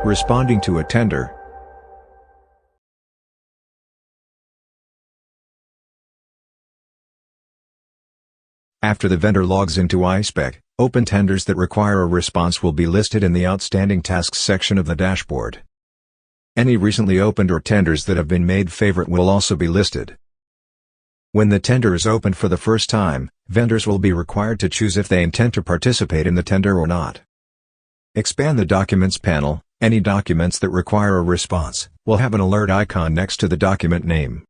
Responding to a tender. After the vendor logs into iSpec, open tenders that require a response will be listed in the Outstanding Tasks section of the dashboard. Any recently opened or tenders that have been made favorite will also be listed. When the tender is opened for the first time, vendors will be required to choose if they intend to participate in the tender or not. Expand the Documents panel. Any documents that require a response will have an alert icon next to the document name.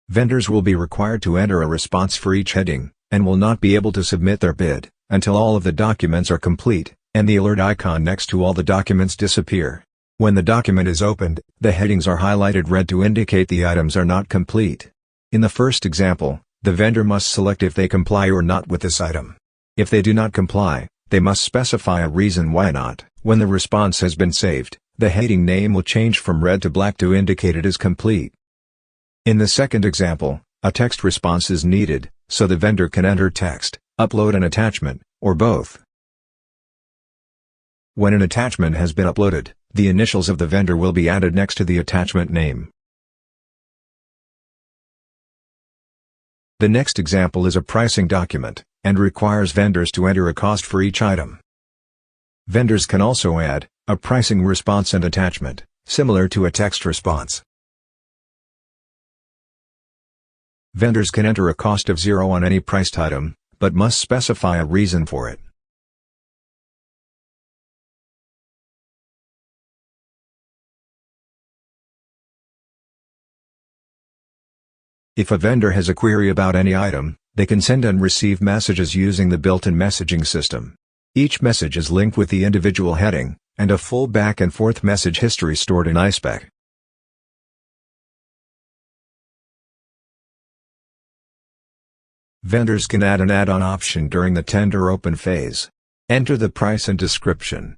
Vendors will be required to enter a response for each heading, and will not be able to submit their bid until all of the documents are complete, and the alert icon next to all the documents disappear. When the document is opened, the headings are highlighted red to indicate the items are not complete. In the first example, the vendor must select if they comply or not with this item. If they do not comply, they must specify a reason why not. When the response has been saved, the heading name will change from red to black to indicate it is complete. In the second example, a text response is needed, so the vendor can enter text, upload an attachment, or both. When an attachment has been uploaded, the initials of the vendor will be added next to the attachment name. The next example is a pricing document, and requires vendors to enter a cost for each item. Vendors can also add a pricing response and attachment, similar to a text response. Vendors can enter a cost of 0 on any priced item, but must specify a reason for it. If a vendor has a query about any item, they can send and receive messages using the built-in messaging system. Each message is linked with the individual heading, and a full back-and-forth message history stored in iSpec. Vendors can add an add-on option during the tender open phase. Enter the price and description.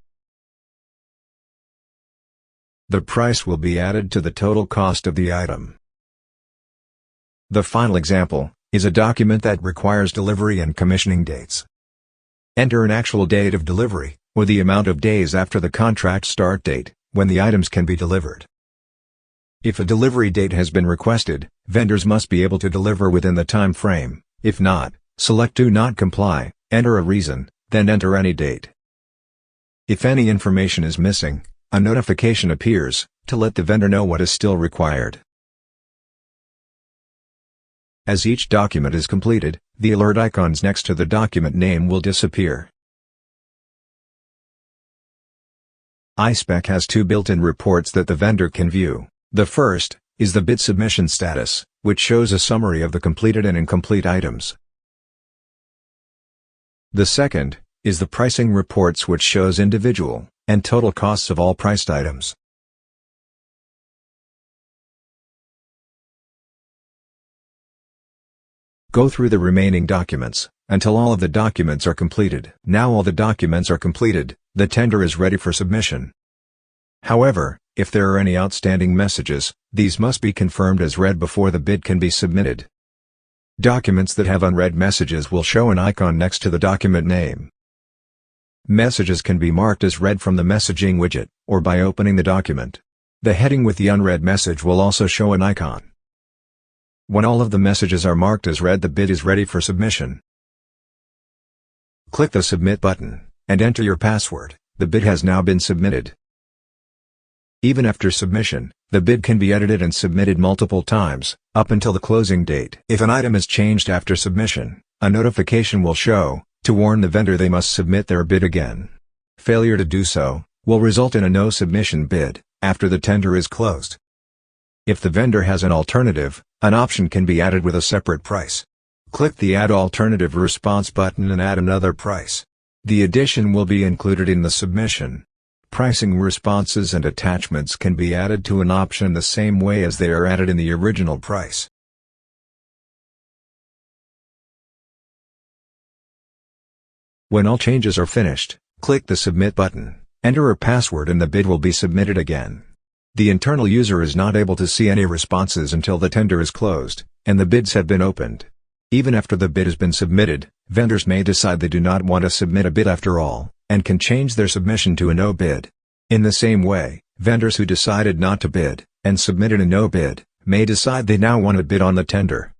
The price will be added to the total cost of the item. The final example is a document that requires delivery and commissioning dates. Enter an actual date of delivery, or the amount of days after the contract start date, when the items can be delivered. If a delivery date has been requested, vendors must be able to deliver within the time frame. If not, select Do Not Comply, enter a reason, then enter any date. If any information is missing, a notification appears to let the vendor know what is still required. As each document is completed, the alert icons next to the document name will disappear. iSpec has two built-in reports that the vendor can view. The first is the bid submission status, which shows a summary of the completed and incomplete items. The second is the pricing reports, which shows individual and total costs of all priced items. Go through the remaining documents until all of the documents are completed. Now all the documents are completed, the tender is ready for submission. However, if there are any outstanding messages, these must be confirmed as read before the bid can be submitted. Documents that have unread messages will show an icon next to the document name. Messages can be marked as read from the messaging widget, or by opening the document. The heading with the unread message will also show an icon. When all of the messages are marked as read, the bid is ready for submission. Click the Submit button, and enter your password. The bid has now been submitted. Even after submission, the bid can be edited and submitted multiple times, up until the closing date. If an item is changed after submission, a notification will show, to warn the vendor they must submit their bid again. Failure to do so will result in a no submission bid, after the tender is closed. If the vendor has an alternative, an option can be added with a separate price. Click the Add Alternative Response button and add another price. The addition will be included in the submission. Pricing responses and attachments can be added to an option the same way as they are added in the original price. When all changes are finished, click the Submit button, enter a password, and the bid will be submitted again. The internal user is not able to see any responses until the tender is closed, and the bids have been opened. Even after the bid has been submitted, vendors may decide they do not want to submit a bid after all, and can change their submission to a no bid. In the same way, vendors who decided not to bid, and submitted a no bid, may decide they now want to bid on the tender.